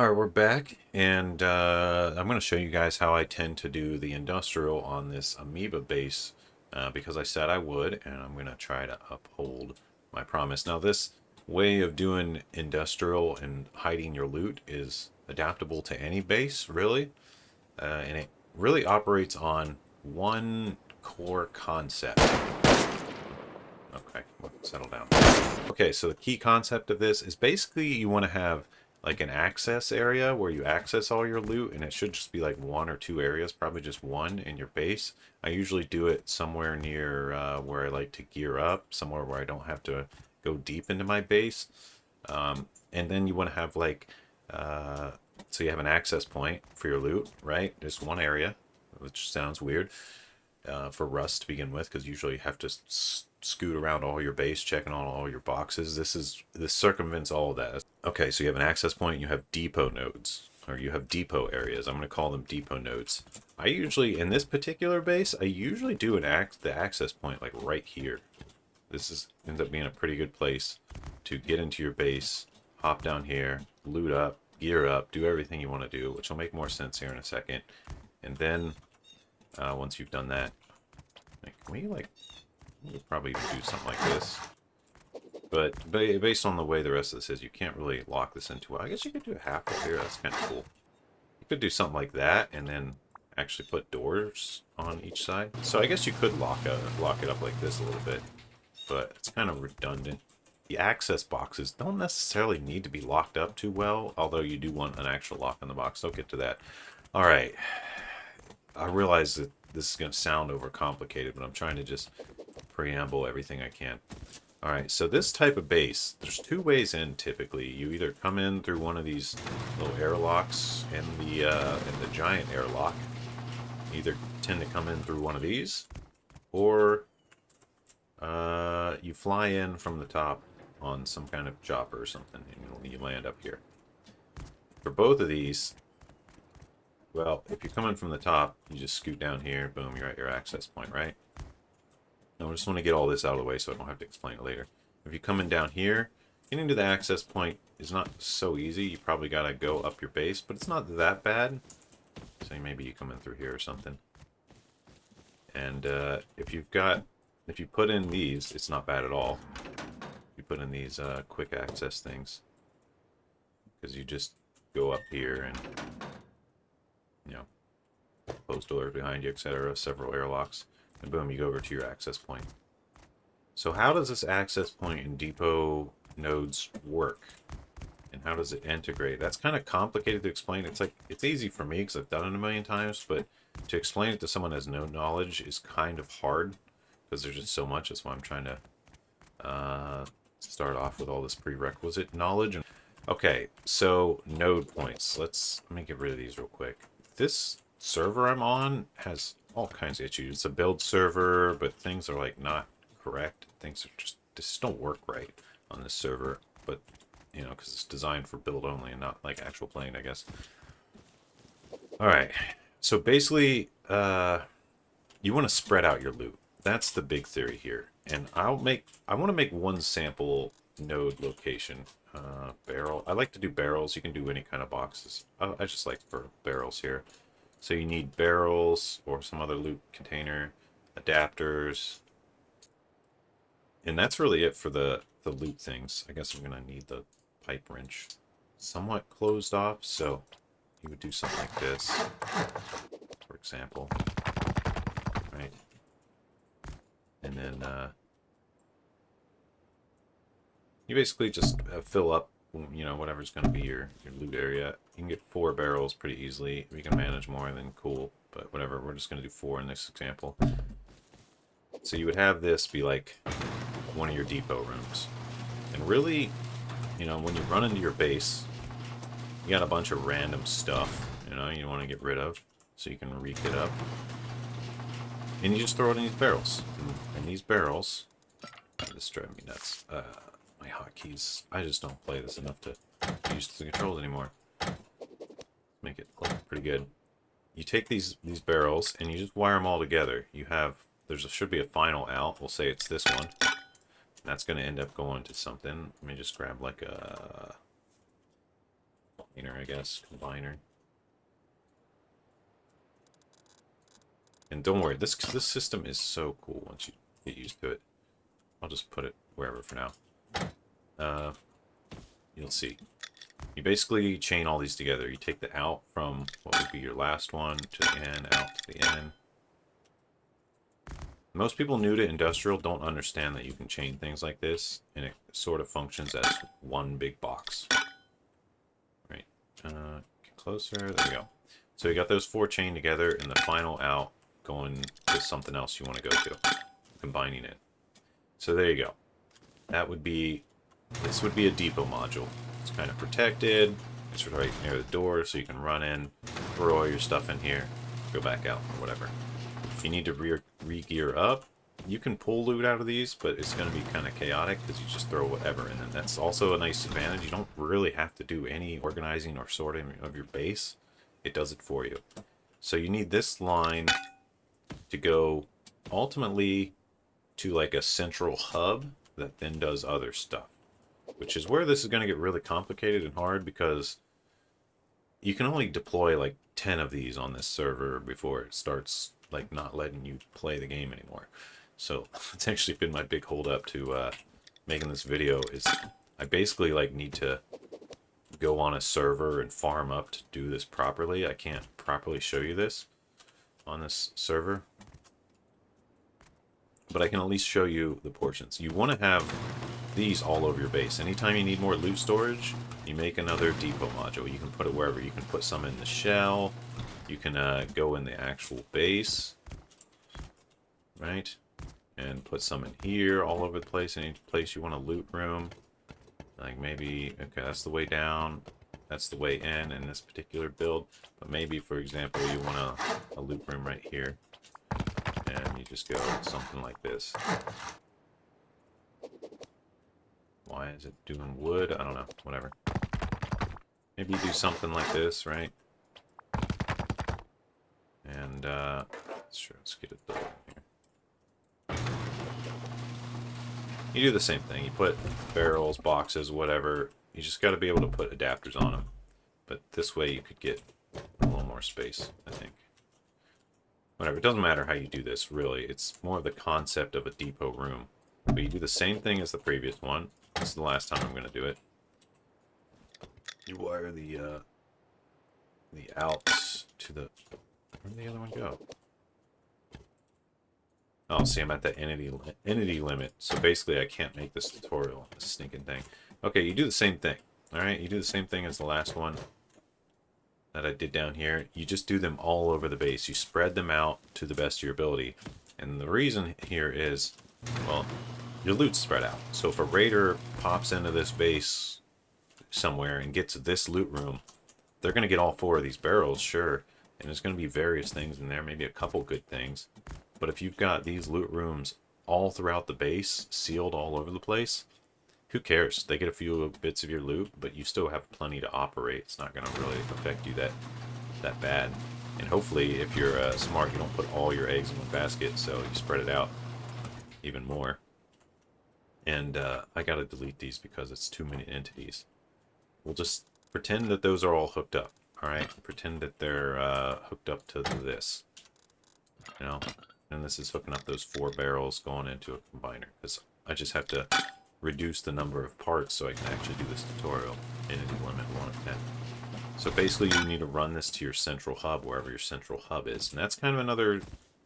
Alright, we're back, and I'm going to show you guys how I tend to do the industrial on this amoeba base, because I said I would, and I'm going to try to uphold my promise. Now, this way of doing industrial and hiding your loot is adaptable to any base, really, and it really operates on one core concept. Okay, well, settle down. Okay, so the key concept of this is basically you want to have like an access area where you access all your loot, and it should just be like one or two areas, probably just one in your base. I usually do it somewhere near where I like to gear up, somewhere where I don't have to go deep into my base. And then you want to have like, so you have an access point for your loot, right? Just one area, which sounds weird for Rust to begin with, because usually you have to scoot around all your base, checking on all your boxes. This circumvents all of that. Okay, so you have an access point, you have depot nodes, or you have depot areas. I'm going to call them depot nodes. I usually, in this particular base, I usually do the access point like right here. Ends up being a pretty good place to get into your base, hop down here, loot up, gear up, do everything you want to do, which will make more sense here in a second. And then once you've done that, we'll probably even do something like this. But based on the way the rest of this is, you can't really lock this into it. I guess you could do half up here. That's kind of cool. You could do something like that and then actually put doors on each side. So I guess you could lock it up like this a little bit, but it's kind of redundant. The access boxes don't necessarily need to be locked up too well, although you do want an actual lock on the box. I'll get to that. All right. I realize that this is going to sound overcomplicated, but I'm trying to just preamble everything I can. Alright, so this type of base, there's two ways in typically. You either come in through one of these little airlocks in the giant airlock. You either tend to come in through one of these, or you fly in from the top on some kind of chopper or something, and you land up here. For both of these, well, if you're coming from the top, you just scoot down here, boom, you're at your access point, right? Now, I just want to get all this out of the way so I don't have to explain it later. If you're coming down here, getting to the access point is not so easy. You probably got to go up your base, but it's not that bad. So maybe you come in through here or something. And if you put in these, it's not bad at all. You put in these quick access things, because you just go up here and, you know, close doors behind you, etc. Several airlocks. And boom, you go over to your access point. So how does this access point and depot nodes work? And how does it integrate? That's kind of complicated to explain. It's easy for me because I've done it a million times, but to explain it to someone who has no knowledge is kind of hard because there's just so much. That's why I'm trying to start off with all this prerequisite knowledge. Okay, so node points. Let me get rid of these real quick. This server I'm on has all kinds of issues. It's a build server, but things are like not correct. Things are just don't work right on this server. But you know, because it's designed for build only and not like actual playing, I guess. All right. So basically, you want to spread out your loot. That's the big theory here. And I want to make one sample node location. Barrel. I like to do barrels. You can do any kind of boxes. I just like for barrels here. So you need barrels or some other loot container, adapters, and that's really it for the loot things. I guess I'm gonna need the pipe wrench somewhat closed off, so you would do something like this, for example, right? And then you basically just fill up, you know, whatever's going to be your loot area. You can get 4 barrels pretty easily. If you can manage more, then cool. But whatever, we're just going to do 4 in this example. So you would have this be like one of your depot rooms. And really, you know, when you run into your base, you got a bunch of random stuff, you know, you want to get rid of. So you can reek it up. And you just throw it in these barrels. And these barrels, this drives me nuts. My hotkeys. I just don't play this enough to use the controls anymore. Make it look pretty good. You take these barrels and you just wire them all together. You have should be a final out. We'll say it's this one. That's going to end up going to something. Let me just grab like a I guess. Combiner. And don't worry, this system is so cool once you get used to it. I'll just put it wherever for now. You'll see. You basically chain all these together. You take the out from what would be your last one to the end, out to the end. Most people new to industrial don't understand that you can chain things like this, and it sort of functions as one big box. Right. Get closer. There we go. So you got those 4 chained together, and the final out going to something else you want to go to, combining it. So there you go. That would be, this would be a depot module. It's kind of protected. It's right near the door, so you can run in, throw all your stuff in here, go back out, or whatever. If you need to re-gear up, you can pull loot out of these, but it's going to be kind of chaotic because you just throw whatever in. And that's also a nice advantage. You don't really have to do any organizing or sorting of your base. It does it for you. So you need this line to go ultimately to like a central hub that then does other stuff, which is where this is going to get really complicated and hard because you can only deploy like 10 of these on this server before it starts like not letting you play the game anymore. So it's actually been my big hold up to making this video is I basically like need to go on a server and farm up to do this properly. I can't properly show you this on this server, but I can at least show you the portions. You want to have these all over your base. Anytime you need more loot storage, you make another depot module. You can put it wherever. You can put some in the shell. You can go in the actual base, right? And put some in here, all over the place. Any place you want a loot room. Like maybe, okay, that's the way down. That's the way in this particular build. But maybe, for example, you want a loot room right here. And you just go something like this. Why is it doing wood? I don't know. Whatever. Maybe you do something like this, right? And, sure, let's get it done here. You do the same thing. You put barrels, boxes, whatever. You just got to be able to put adapters on them. But this way you could get a little more space, I think. Whatever, it doesn't matter how you do this, really. It's more of the concept of a depot room. But you do the same thing as the previous one. This is the last time I'm going to do it. You wire the outs to the... Where'd the other one go? Oh, see, I'm at the entity limit. So basically, I can't make this tutorial. This stinking thing. Okay, you do the same thing. Alright, you do the same thing as the last one that I did down here. You just do them all over the base. You spread them out to the best of your ability. And the reason here is, well, your loot's spread out. So if a raider pops into this base somewhere and gets this loot room, they're going to get all 4 of these barrels, sure. And there's going to be various things in there, maybe a couple good things. But if you've got these loot rooms all throughout the base, sealed all over the place, who cares? They get a few bits of your loot, but you still have plenty to operate. It's not going to really affect you that bad. And hopefully, if you're smart, you don't put all your eggs in one basket, so you spread it out even more. And I got to delete these because it's too many entities. We'll just pretend that those are all hooked up. Alright? Pretend that they're hooked up to this. You know? And this is hooking up those 4 barrels going into a combiner. Because I just have to reduce the number of parts so I can actually do this tutorial. Entity limit 1 of 10. So basically you need to run this to your central hub, wherever your central hub is. And that's kind of another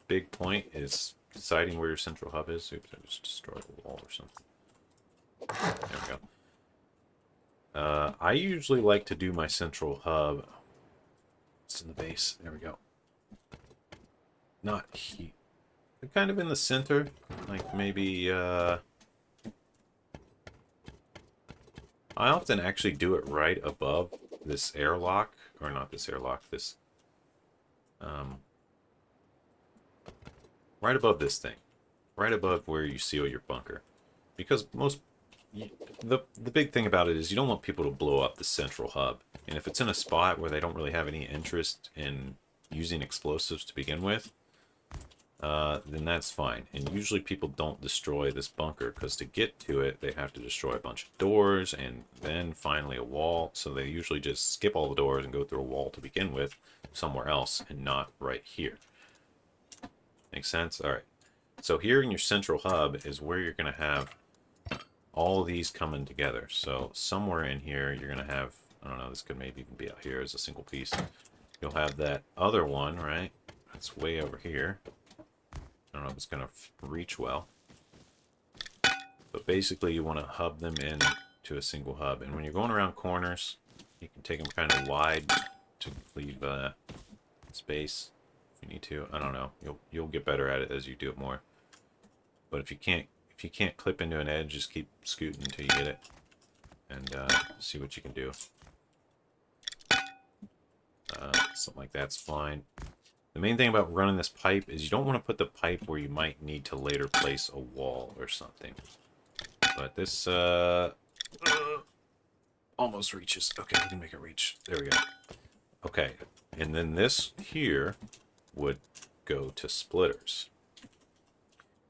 big point, is deciding where your central hub is. Oops, I just destroyed a wall or something. There we go. I usually like to do my central hub. It's in the base. There we go. Not here. Kind of in the center. Like maybe, I often actually do it right above this airlock. Or not this airlock, this... right above this thing. Right above where you seal your bunker. Because the big thing about it is you don't want people to blow up the central hub. And if it's in a spot where they don't really have any interest in using explosives to begin with, then that's fine. And usually people don't destroy this bunker because to get to it, they have to destroy a bunch of doors and then finally a wall. So they usually just skip all the doors and go through a wall to begin with somewhere else and not right here. Make sense? All right. So here in your central hub is where you're going to have all of these coming together. So somewhere in here, you're going to have, I don't know, this could maybe even be out here as a single piece. You'll have that other one, right? That's way over here. I don't know if it's going to reach well. But basically, you want to hub them in to a single hub. And when you're going around corners, you can take them kind of wide to leave space if you need to. I don't know. You'll get better at it as you do it more. But if you can't clip into an edge, just keep scooting until you get it, and see what you can do. Something like that's fine. The main thing about running this pipe is you don't want to put the pipe where you might need to later place a wall or something. But this almost reaches. Okay, we can make it reach. There we go. Okay, and then this here would go to splitters.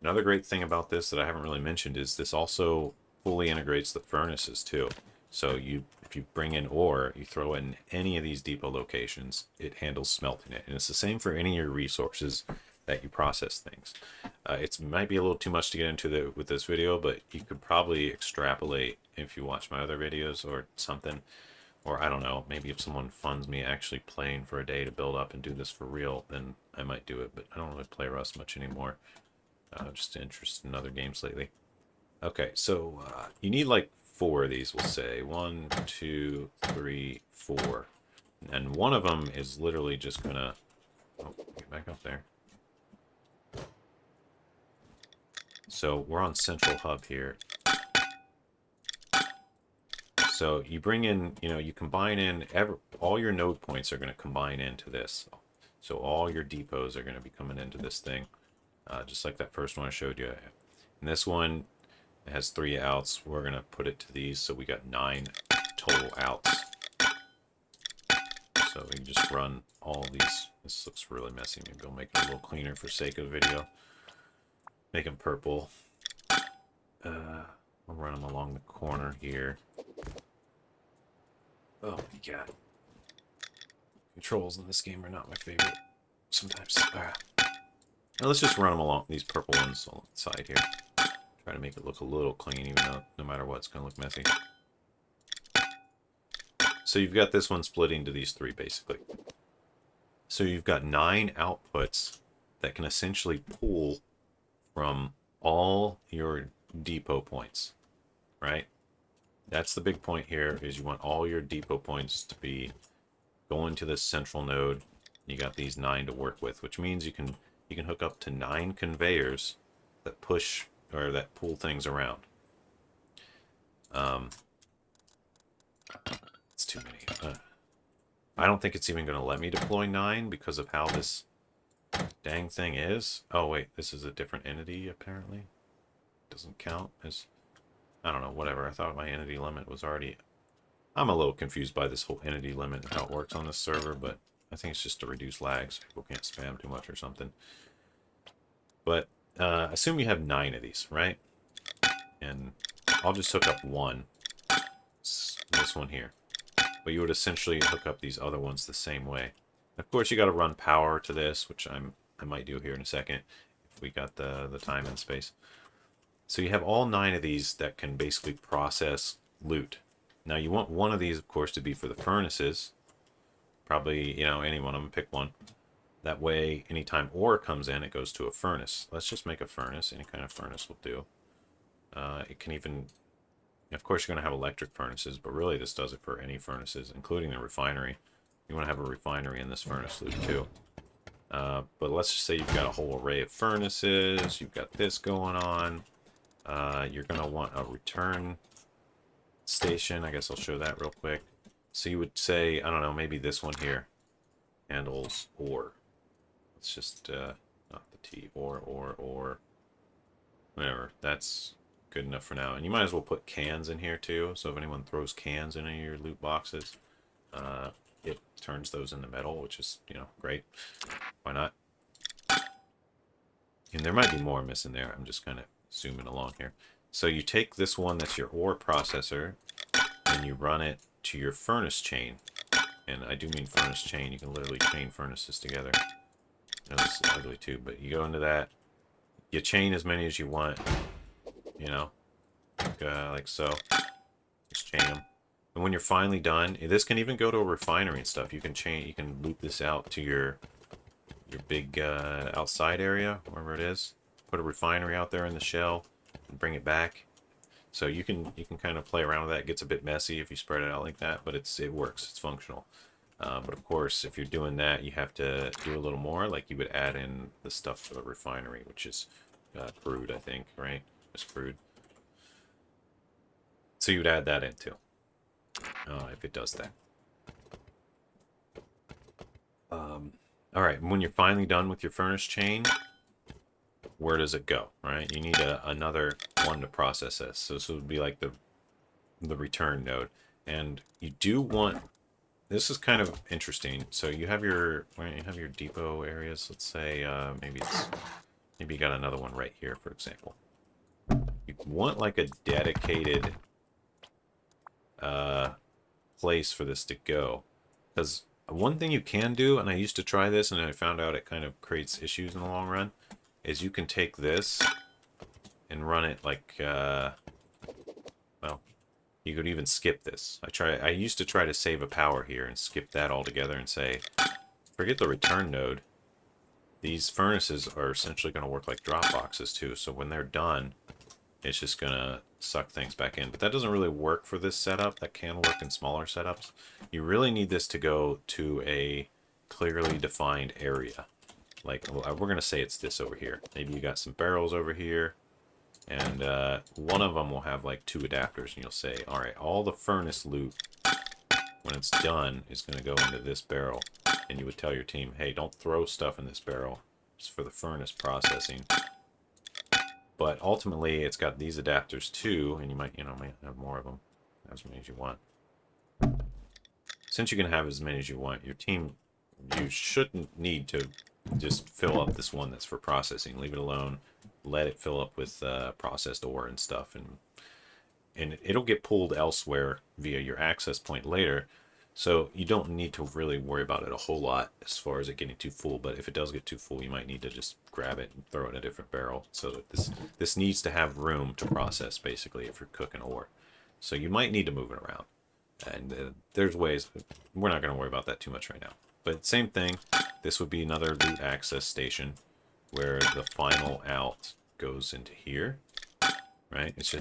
Another great thing about this that I haven't really mentioned is this also fully integrates the furnaces too. So if you bring in ore, you throw it in any of these depot locations, it handles smelting it. And it's the same for any of your resources that you process things. It might be a little too much to get into with this video, but you could probably extrapolate if you watch my other videos or something. Or I don't know, maybe if someone funds me actually playing for a day to build up and do this for real, then I might do it. But I don't really play Rust much anymore. Just interested in other games lately. Okay, so you need like 4 of these, we'll say. 1, 2, 3, 4. And one of them is literally just gonna... Oh, get back up there. So we're on Central Hub here. So you bring in, you combine in, all your node points are going to combine into this. So all your depots are going to be coming into this thing. Just like that first one I showed you. And this one has 3 outs. We're going to put it to these, so we got 9 total outs. So we can just run all these. This looks really messy. Maybe I'll make it a little cleaner for sake of the video. Make them purple. I'll run them along the corner here. Oh my god. Controls in this game are not my favorite. Sometimes. Now let's just run them along, these purple ones on the side here. Try to make it look a little clean, even though no matter what, it's going to look messy. So you've got this one split into these 3, basically. So you've got 9 outputs that can essentially pull from all your depot points, right? That's the big point here, is you want all your depot points to be going to this central node. You got these 9 to work with, which means you can hook up to 9 conveyors that push or that pull things around. It's too many. I don't think it's even going to let me deploy 9 because of how this dang thing is. Oh wait, this is a different entity apparently. Doesn't count as, I don't know, whatever. I thought my entity limit was already... I'm a little confused by this whole entity limit and how it works on this server, but I think it's just to reduce lag so people can't spam too much or something. But assume you have 9 of these, right? And I'll just hook up one. This one here. But you would essentially hook up these other ones the same way. Of course, you got to run power to this, which I might do here in a second if we got the time and space. So you have all 9 of these that can basically process loot. Now you want one of these, of course, to be for the furnaces. Probably, any one of them, pick one. That way, anytime ore comes in, it goes to a furnace. Let's just make a furnace. Any kind of furnace will do. It can even... Of course, you're going to have electric furnaces, but really this does it for any furnaces, including the refinery. You want to have a refinery in this furnace loop, too. But let's just say you've got a whole array of furnaces. You've got this going on. You're going to want a return station. I guess I'll show that real quick. So you would say, I don't know, maybe this one here handles ore. Let's just, not the T, ore. Whatever, that's good enough for now. And you might as well put cans in here too. So if anyone throws cans in any of your loot boxes, it turns those into metal, which is, great. Why not? and there might be more missing there. I'm just kind of zooming along here. So you take this one that's your ore processor, and you run it to your furnace chain. And I do mean furnace chain. You can literally chain furnaces together. Now, this is ugly too, but you go into that. You chain as many as you want, you know, like so. Just chain them. And when you're finally done, this can even go to a refinery and stuff. You can loop this out to your big outside area, wherever it is. Put a refinery out there in the shell and bring it back. So you can kind of play around with that. It gets a bit messy if you spread it out like that, but it works. It's functional. But of course, if you're doing that, you have to do a little more. Like you would add in the stuff for the refinery, which is crude, I think, right? Just crude. So you would add that in too, if it does that. All right, when you're finally done with your furnace chain, where does it go, right? You need another one to process this. So this would be like the return node. And you do want, this is kind of interesting. So you have your depot areas. Let's say maybe you got another one right here, for example. You want like a dedicated place for this to go, because one thing you can do, and I used to try this and I found out it kind of creates issues in the long run, is you can take this and run it like well, you could even skip this. I used to try to save a power here and skip that altogether and say forget the return node. These furnaces are essentially going to work like drop boxes too, so when they're done, it's just going to suck things back in. But that doesn't really work for this setup. That can work in smaller setups. You really need this to go to a clearly defined area. Like, well, we're going to say it's this over here. Maybe you got some barrels over here, and one of them will have like 2 adapters, and you'll say, all right, all the furnace loot, when it's done, is going to go into this barrel. And you would tell your team, hey, don't throw stuff in this barrel. It's for the furnace processing. But ultimately, it's got these adapters too, and you might have more of them, as many as you want. Since you can have as many as you want, your team, you shouldn't need to just fill up this one that's for processing. Leave it alone. Let it fill up with processed ore and stuff, and it'll get pulled elsewhere via your access point later. So you don't need to really worry about it a whole lot as far as it getting too full. But if it does get too full, you might need to just grab it and throw it in a different barrel. So that this needs to have room to process, basically, if you're cooking ore. So you might need to move it around. And there's ways. We're not going to worry about that too much right now. But same thing. This would be another loot access station where the final out goes into here. Right? It's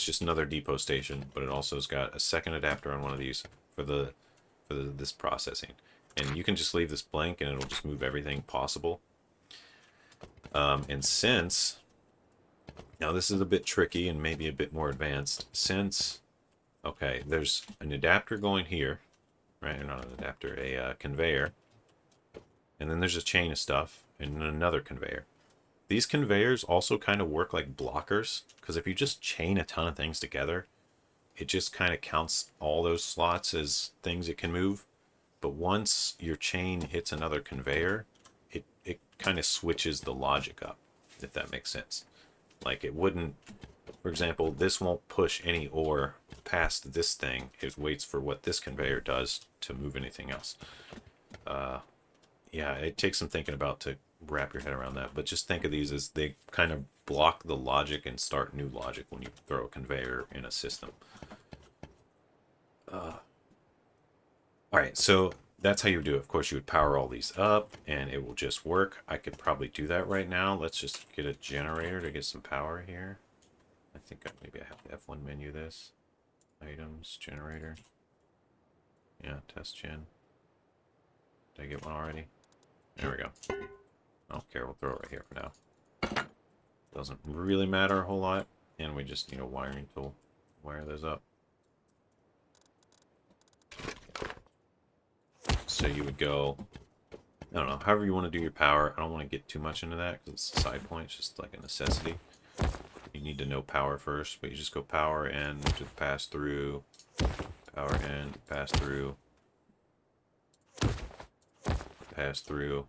just another depot station, but it also has got a second adapter on one of these for this processing. And you can just leave this blank and it'll just move everything possible. And since, now this is a bit tricky and maybe a bit more advanced, since, okay, there's an adapter going here, right? Or not an adapter, a conveyor. And then there's a chain of stuff and another conveyor. These conveyors also kind of work like blockers, because if you just chain a ton of things together, it just kind of counts all those slots as things it can move. But once your chain hits another conveyor, it kind of switches the logic up, if that makes sense. Like it wouldn't, for example, this won't push any ore past this thing. It waits for what this conveyor does to move anything else. Yeah, it takes some thinking about to wrap your head around that. But just think of these as they kind of block the logic and start new logic when you throw a conveyor in a system. Alright, so that's how you would do it. Of course, you would power all these up, and it will just work. I could probably do that right now. Let's just get a generator to get some power here. I think maybe I have to F1 menu this. Items, generator. Yeah, test gen. Did I get one already? There we go. I don't care, we'll throw it right here for now. Doesn't really matter a whole lot. And we just need a wiring tool. Wire those up. So you would go, I don't know, however you want to do your power. I don't want to get too much into that because it's a side point. It's just like a necessity. You need to know power first, but you just go power in to pass through, power in to pass through, pass through.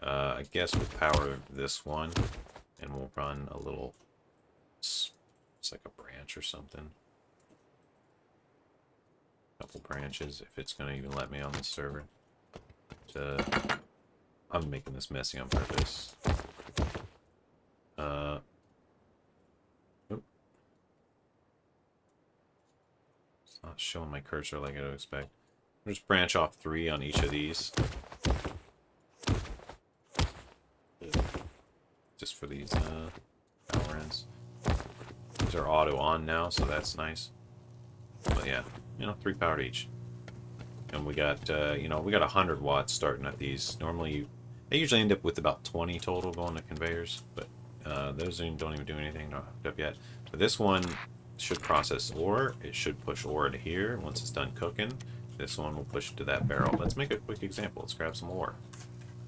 I guess with power this one, and we'll run a little, it's like a branch or something. A couple branches, if it's going to even let me on this server. I'm making this messy on purpose. Oop. It's not showing my cursor like I would expect. I'll just branch off 3 on each of these. Just for these power ends. These are auto on now, so that's nice. But yeah, 3 powered each. And we got, we got 100 watts starting at these. Normally, they usually end up with about 20 total going to conveyors, but those don't even do anything, not hooked up yet. But this one should process ore. It should push ore into here once it's done cooking. This one will push it to that barrel. Let's make a quick example. Let's grab some ore.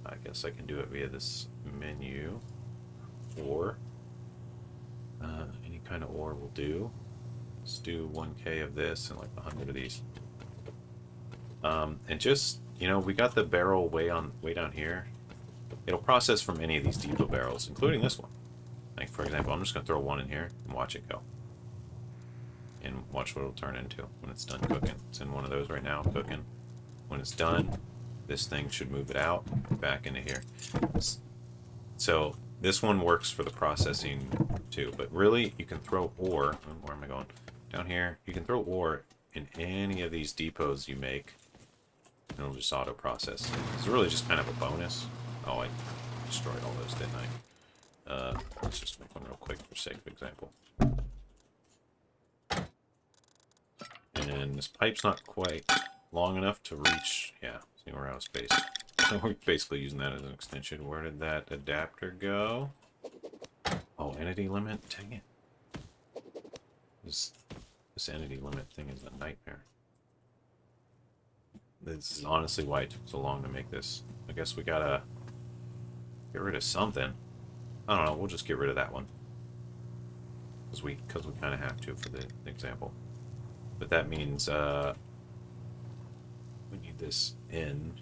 I guess I can do it via this menu. Ore. Any kind of ore will do. Let's do 1K of this and like 100 of these. And just, we got the barrel way down here. It'll process from any of these depot barrels, including this one. Like, for example, I'm just going to throw one in here and watch it go. And watch what it'll turn into when it's done cooking. It's in one of those right now, cooking. When it's done, this thing should move it out, back into here. So, this one works for the processing too. But really, you can throw ore. Where am I going? Down here. You can throw ore in any of these depots you make. And it'll just auto-process. It's really just kind of a bonus. Oh, I destroyed all those, didn't I? Let's just make one real quick for sake of example. And this pipe's not quite long enough to reach... Yeah, see, we're out of space. So we're basically using that as an extension. Where did that adapter go? Oh, entity limit? Dang it. This entity limit thing is a nightmare. This is honestly why it took so long to make this. I guess we gotta get rid of something. I don't know, we'll just get rid of that one. Because we kind of have to for the example. But that means we need this in.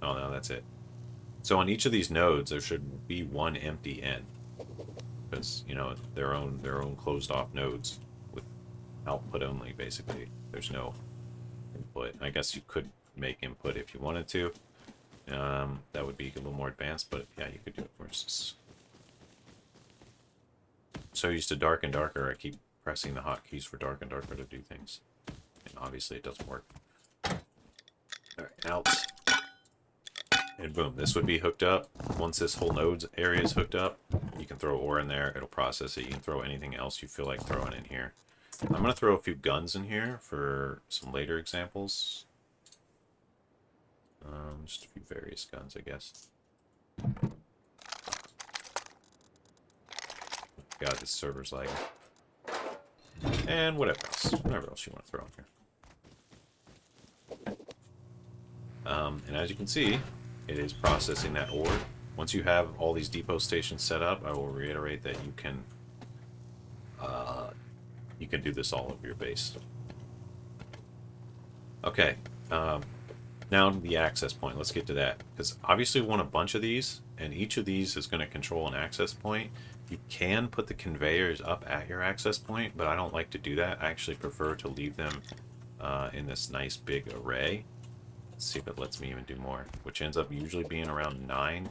Oh no, that's it. So on each of these nodes there should be one empty N. Because, their own closed off nodes with output only, basically. There's no input. I guess you could make input if you wanted to. That would be a little more advanced, but yeah, you could do it versus. So used to dark and darker, I keep pressing the hotkeys for dark and darker to do things. And obviously it doesn't work. Alright, out. And boom, this would be hooked up. Once this whole nodes area is hooked up, you can throw ore in there, it'll process it. You can throw anything else you feel like throwing in here. I'm going to throw a few guns in here for some later examples. Just a few various guns, I guess. God, this server's lagging. And whatever else you want to throw in here. And as you can see, it is processing that ore. Once you have all these depot stations set up, I will reiterate that you can do this all over your base. Okay, now the access point. Let's get to that, because obviously we want a bunch of these, and each of these is going to control an access point. You can put the conveyors up at your access point, but I don't like to do that. I actually prefer to leave them in this nice big array. Let's see if it lets me even do more, which ends up usually being around 9,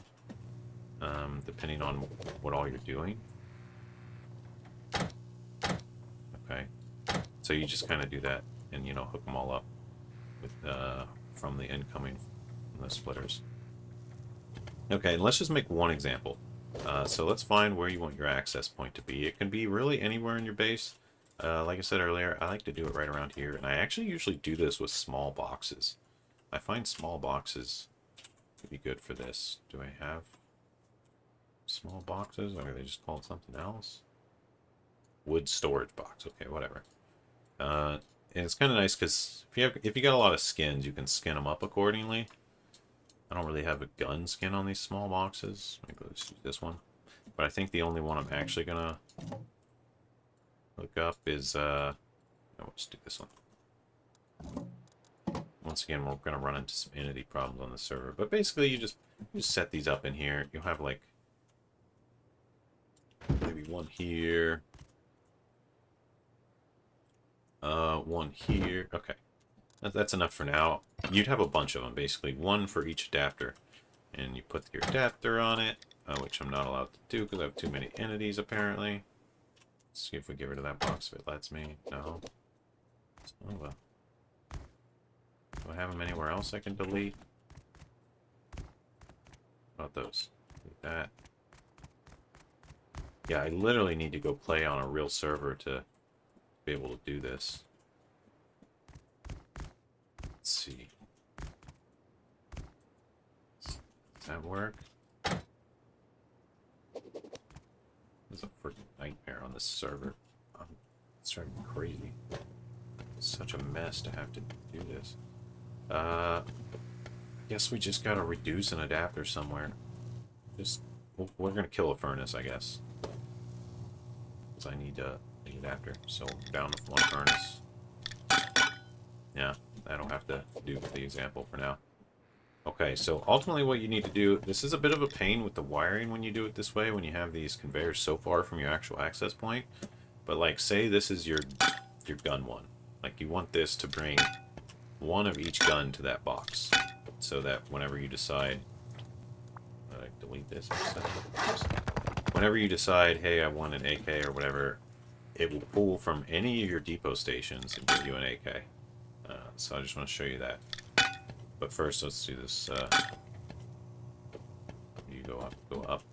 depending on what all you're doing. Okay, so you just kind of do that and, hook them all up with from the incoming from the splitters. Okay, let's just make one example. So let's find where you want your access point to be. It can be really anywhere in your base. Like I said earlier, I like to do it right around here, and I actually usually do this with small boxes. I find small boxes would be good for this. Do I have small boxes, or are they just called something else? Wood storage box. Okay, whatever. And it's kind of nice because if you got a lot of skins, you can skin them up accordingly. I don't really have a gun skin on these small boxes. Maybe let's use this one. But I think the only one I'm actually gonna hook up is no, let's do this one. Once again, we're gonna run into some entity problems on the server. But basically, you just set these up in here. You'll have like maybe one here. One here. Okay. That's enough for now. You'd have a bunch of them, basically. One for each adapter. And you put your adapter on it, which I'm not allowed to do because I have too many entities, apparently. Let's see if we get rid of that box if it lets me. No. Oh, well. Do I have them anywhere else I can delete? How about those? Delete that. Yeah, I literally need to go play on a real server to be able to do this. Let's see. Does that work? It's a freaking nightmare on this server. It's driving me crazy. It's such a mess to have to do this. I guess we just gotta reduce an adapter somewhere. We're gonna kill a furnace, I guess. Because I need an adapter. So down to one furnace. Yeah, I don't have to do the example for now. Okay, so ultimately what you need to do, this is a bit of a pain with the wiring when you do it this way, when you have these conveyors so far from your actual access point. But like, say this is your gun one. Like, you want this to bring one of each gun to that box. So that whenever you decide, delete this instead of the box. Whenever you decide, hey, I want an AK or whatever, it will pull from any of your depot stations and give you an AK. So I just want to show you that. But first, let's do this. You go up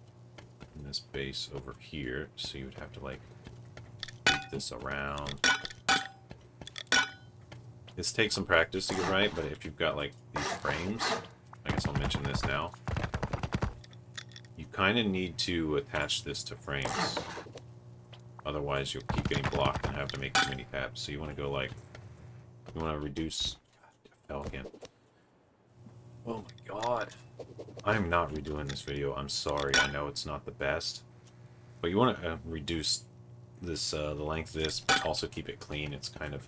in this base over here. So you would have to like move this around. This takes some practice to get right, but if you've got like these frames, I guess I'll mention this now. You kind of need to attach this to frames. Otherwise, you'll keep getting blocked and have to make too many tabs. So you want to go like, you want to reduce. I fell again. Oh my god. I'm not redoing this video. I'm sorry. I know it's not the best. But you want to reduce this, the length of this, but also keep it clean. It's kind of,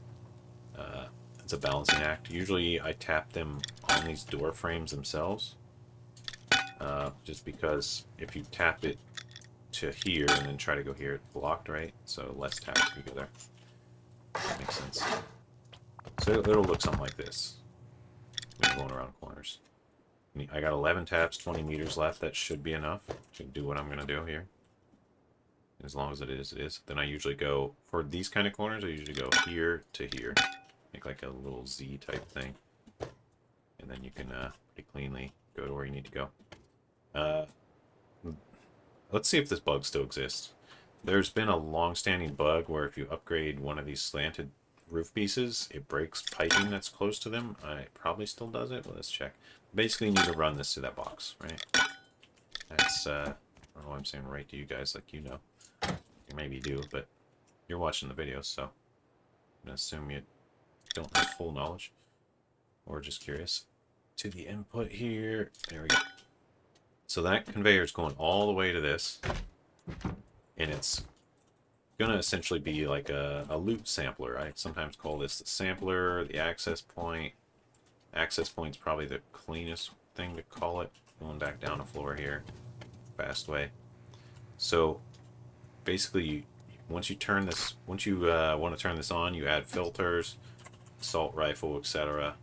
it's a balancing act. Usually I tap them on these door frames themselves. Just because if you tap it to here and then try to go here, it's blocked, right? So less taps if you go there. That makes sense. So it'll look something like this. When you're going around corners. I got 11 taps, 20 meters left. That should be enough to do what I'm going to do here. As long as it is, it is. Then I usually go, for these kind of corners, I usually go here to here. Make like a little Z type thing. And then you can pretty cleanly go to where you need to go. Let's see if this bug still exists. There's been a long-standing bug where if you upgrade one of these slanted roof pieces, it breaks piping that's close to them. It probably still does it, but let's check. Basically, you need to run this to that box, right? That's, I don't know why I'm saying right to you guys, like you know. You maybe do, but you're watching the video, so I'm going to assume you don't have full knowledge. Or just curious. To the input here. There we go. So that conveyor is going all the way to this. And it's going to essentially be like a loot sampler. I sometimes call this the sampler, the access point. Access point's probably the cleanest thing to call it. Going back down the floor here. Fast way. So basically, once you turn this, once you want to turn this on, you add filters, assault rifle, etc.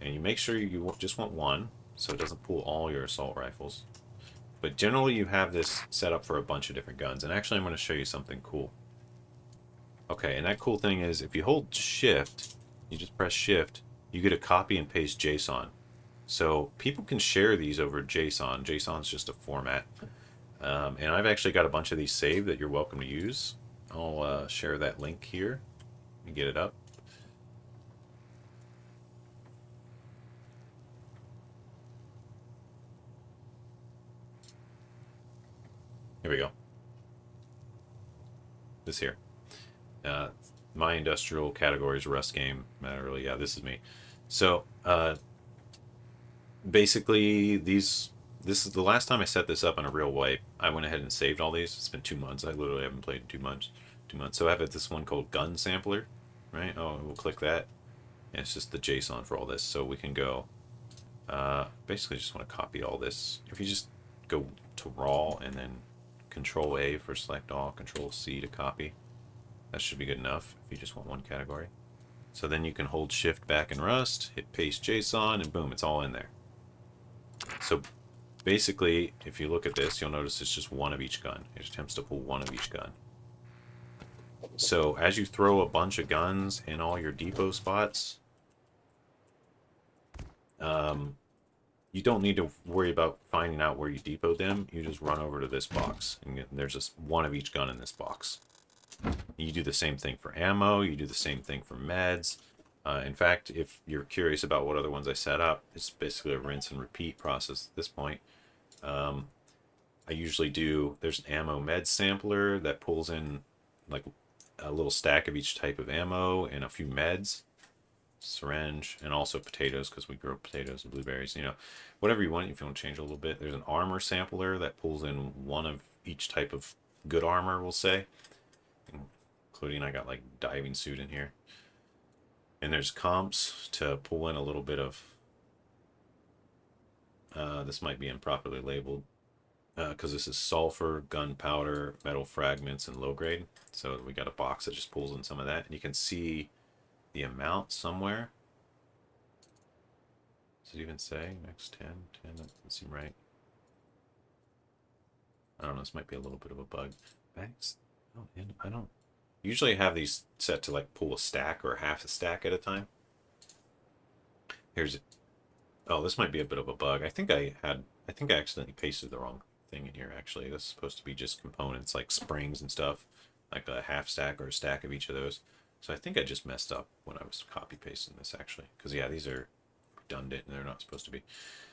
And you make sure you just want one, so it doesn't pull all your assault rifles. But generally you have this set up for a bunch of different guns. And actually I'm going to show you something cool. Okay, and that cool thing is if you hold shift, you just press shift, you get a copy and paste JSON. So people can share these over JSON. JSON's just a format. And I've actually got a bunch of these saved that you're welcome to use. I'll share that link here and get it up. Here we go. This here. My industrial categories Rust game. Not really. Yeah, this is me. So basically, this is the last time I set this up in a real way. I went ahead and saved all these. It's been 2 months. I literally haven't played in 2 months. 2 months. So I have this one called Gun Sampler, right? Oh, we'll click that. And it's just the JSON for all this. So we can go. Basically, just want to copy all this. If you just go to raw and then Control A for select all, Control C to copy. That should be good enough if you just want one category. So then you can hold Shift back in Rust, hit paste JSON, and boom, it's all in there. So basically, if you look at this, you'll notice it's just one of each gun. It attempts to pull one of each gun. So as you throw a bunch of guns in all your depot spots, you don't need to worry about finding out where you depot them. You just run over to this box, and there's just one of each gun in this box. You do the same thing for ammo. You do the same thing for meds. In fact, if you're curious about what other ones I set up, it's basically a rinse and repeat process at this point. I usually do, there's an ammo med sampler that pulls in like a little stack of each type of ammo and a few meds, syringe, and also potatoes, because we grow potatoes and blueberries, you know, whatever you want. If you want to change a little bit, there's an armor sampler that pulls in one of each type of good armor, we'll say, including I got like diving suit in here. And there's comps to pull in a little bit of this might be improperly labeled because this is sulfur, gunpowder, metal fragments, and low grade. So we got a box that just pulls in some of that, and you can see the amount somewhere. Does it even say max 10? 10, that doesn't seem right. I don't know, this might be a little bit of a bug. Max? Oh, I don't usually have these set to like pull a stack or half a stack at a time. Here's it. Oh, this might be a bit of a bug. I think I accidentally pasted the wrong thing in here, actually. This is supposed to be just components like springs and stuff, like a half stack or a stack of each of those. So I think I just messed up when I was copy pasting this, actually, because yeah, these are redundant and they're not supposed to be.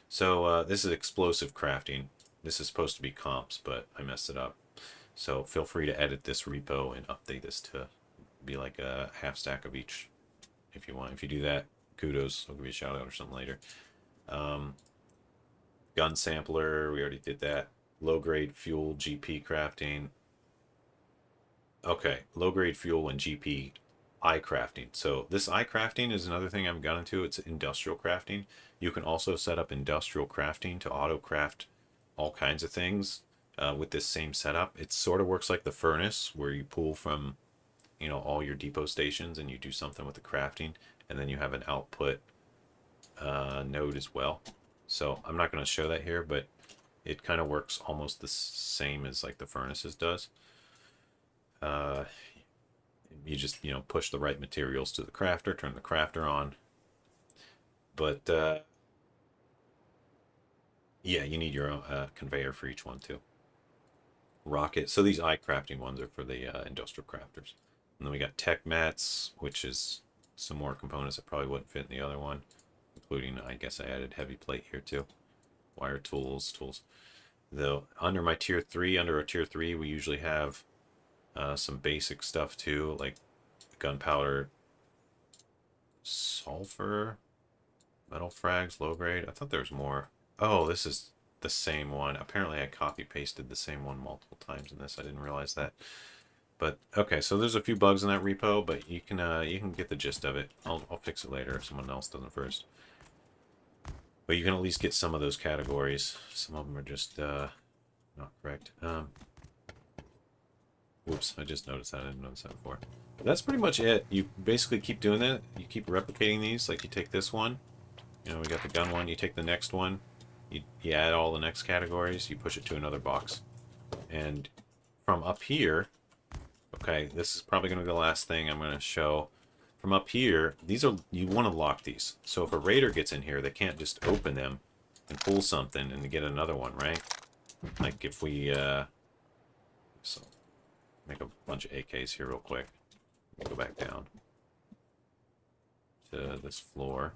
So this is explosive crafting. This is supposed to be comps, but I messed it up. So feel free to edit this repo and update this to be like a half stack of each if you want. If you do that, kudos. I'll give you a shout out or something later. Gun sampler, we already did that. Low grade fuel, GP crafting. Okay, low grade fuel and GP eye crafting. So this eye crafting is another thing I've gone into. It's industrial crafting. You can also set up industrial crafting to auto craft all kinds of things with this same setup. It sort of works like the furnace, where you pull from, you know, all your depot stations and you do something with the crafting, and then you have an output node as well. So I'm not going to show that here, but it kind of works almost the same as like the furnaces does. You just, you know, push the right materials to the crafter, turn the crafter on. But yeah, you need your own conveyor for each one too. Rocket. So these eye crafting ones are for the industrial crafters. And then we got tech mats, which is some more components that probably wouldn't fit in the other one, including, I guess I added heavy plate here too. Wire tools. Though under my tier 3, under a tier 3, we usually have some basic stuff too, like gunpowder, sulfur, metal frags, low grade. I thought there was more. Oh, this is the same one. Apparently I copy pasted the same one multiple times in this. I didn't realize that. But okay, so there's a few bugs in that repo, but you can get the gist of it. I'll fix it later if someone else doesn't first. But you can at least get some of those categories. Some of them are just not correct. Whoops, I just noticed that. I didn't notice that before. But that's pretty much it. You basically keep doing that. You keep replicating these. Like you take this one. You know, we got the gun one. You take the next one. You add all the next categories. You push it to another box. And from up here, okay, this is probably going to be the last thing I'm going to show. From up here, these are, you want to lock these. So if a raider gets in here, they can't just open them and pull something and get another one, right? Like if we, so make a bunch of AKs here real quick. Go back down to this floor.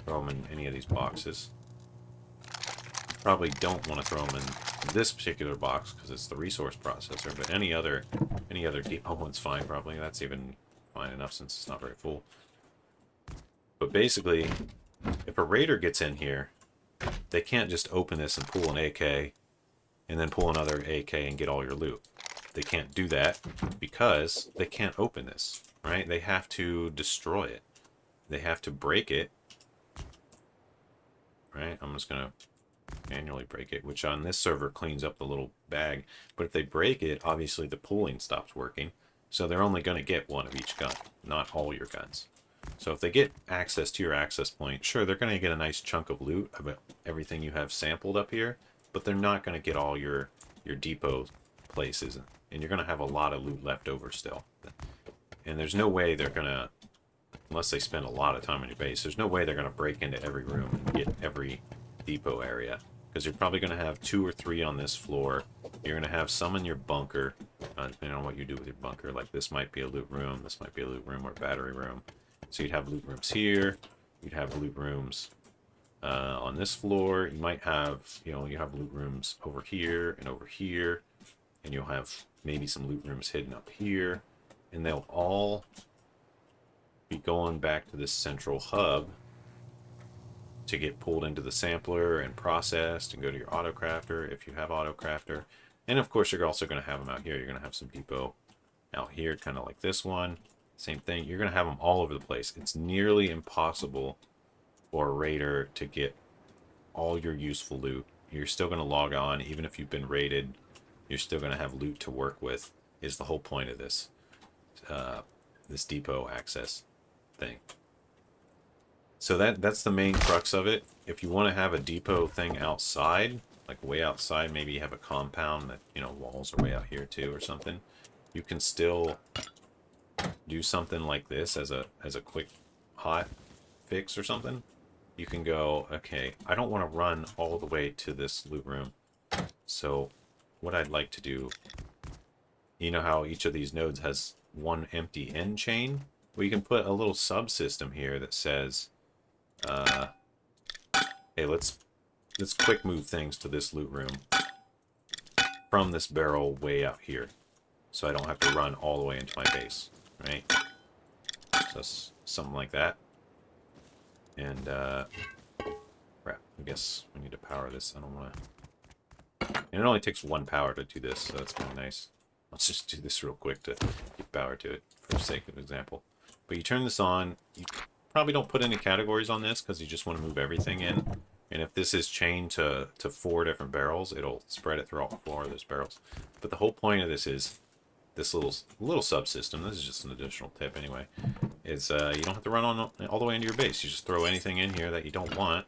Throw them in any of these boxes. Probably don't want to throw them in this particular box because it's the resource processor, but any other depot one's fine probably. That's even fine enough since it's not very full. But basically, if a raider gets in here, they can't just open this and pull an AK and then pull another AK and get all your loot. They can't do that because they can't open this, right? They have to destroy it. They have to break it, right? I'm just going to manually break it, which on this server cleans up the little bag. But if they break it, obviously the pooling stops working. So they're only going to get one of each gun, not all your guns. So if they get access to your access point, sure, they're going to get a nice chunk of loot about everything you have sampled up here, but they're not going to get all your depot places, and you're going to have a lot of loot left over still. And there's no way they're going to, unless they spend a lot of time on your base, there's no way they're going to break into every room and get every depot area, because you're probably going to have 2 or 3 on this floor. You're going to have some in your bunker, depending on what you do with your bunker. Like this might be a loot room, this might be a loot room or a battery room. So you'd have loot rooms here, you'd have loot rooms on this floor. You might have, you have loot rooms over here, and you'll have maybe some loot rooms hidden up here, and they'll all be going back to this central hub to get pulled into the sampler and processed and go to your autocrafter if you have autocrafter. And of course, you're also going to have them out here. You're going to have some depot out here, kind of like this one. Same thing. You're going to have them all over the place. It's nearly impossible for a raider to get all your useful loot. You're still going to log on, even if you've been raided. You're still going to have loot to work with. Is the whole point of this this depot access thing. So that's the main crux of it. If you want to have a depot thing outside, like way outside, maybe you have a compound that walls are way out here too or something. You can still do something like this as a quick hot fix or something. You can go, okay, I don't want to run all the way to this loot room. So what I'd like to do, you know how each of these nodes has one empty end chain? Well, you can put a little subsystem here that says, hey, let's quick move things to this loot room from this barrel way out here, so I don't have to run all the way into my base, right? So something like that. And crap, I guess we need to power this. I don't want to. And it only takes 1 power to do this, so that's kind of nice. Let's just do this real quick to give power to it for the sake of example. But you turn this on. You probably don't put any categories on this because you just want to move everything in. And if this is chained to 4 different barrels, it'll spread it through all 4 of those barrels. But the whole point of this is this little subsystem. This is just an additional tip anyway. Is you don't have to run on all the way into your base. You just throw anything in here that you don't want,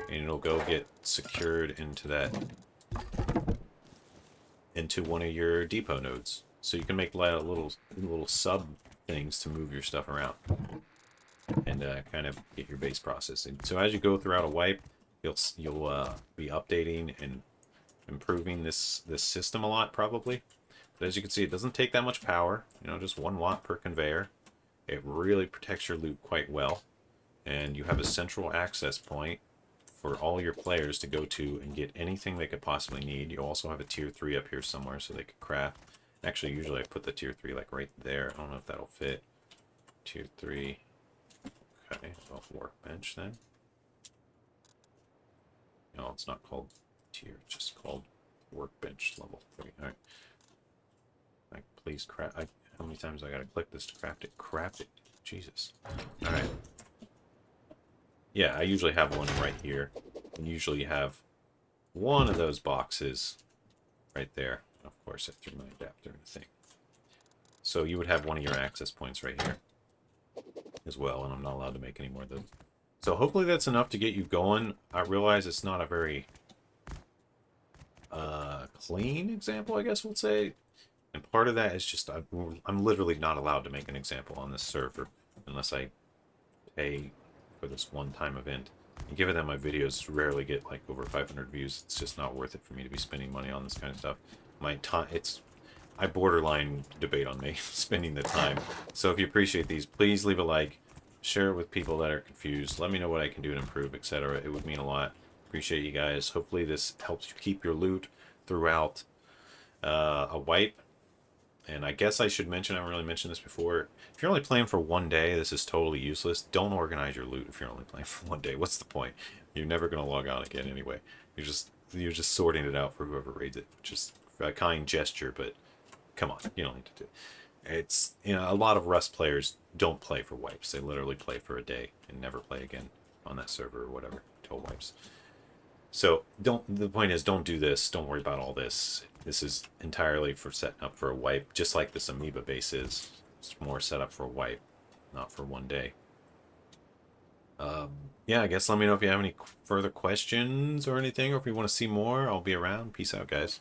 and it'll go get secured into one of your depot nodes. So you can make little sub things to move your stuff around and kind of get your base processing. So as you go throughout a wipe, you'll be updating and improving this system a lot probably. But as you can see, it doesn't take that much power. Just 1 watt per conveyor. It really protects your loot quite well, and you have a central access point for all your players to go to and get anything they could possibly need. You also have a tier 3 up here somewhere so they could craft. Actually, usually I put the tier 3 like right there. I don't know if that'll fit. Tier 3. Okay, well, workbench then. No, it's not called tier, it's just called workbench level 3. Alright. Like, please craft. How many times I gotta click this to craft it? Craft it. Jesus. Alright. Yeah, I usually have one right here. And usually have one of those boxes right there. Of course, I threw my adapter in the thing. So you would have one of your access points right here as well, and I'm not allowed to make any more of those. So hopefully that's enough to get you going. I realize it's not a very clean example, I guess we'll say. And part of that is just I'm literally not allowed to make an example on this server unless I pay for this one-time event. And given that my videos rarely get like over 500 views, it's just not worth it for me to be spending money on this kind of stuff. My time, I borderline debate on me spending the time. So if you appreciate these, please leave a like, share it with people that are confused. Let me know what I can do to improve, etc. It would mean a lot. Appreciate you guys. Hopefully this helps you keep your loot throughout a wipe. And I guess I should mention, I haven't really mentioned this before, if you're only playing for 1 day, this is totally useless. Don't organize your loot if you're only playing for 1 day. What's the point? You're never going to log on again anyway. You're just sorting it out for whoever raids it, which is a kind gesture, but come on, you don't need to do it. It's, a lot of Rust players don't play for wipes. They literally play for a day and never play again on that server or whatever until wipes. So the point is, don't do this. Don't worry about all this. This is entirely for setting up for a wipe, just like this amoeba base is. It's more set up for a wipe, not for one day. Yeah, I guess let me know if you have any further questions or anything, or if you want to see more. I'll be around. Peace out, guys.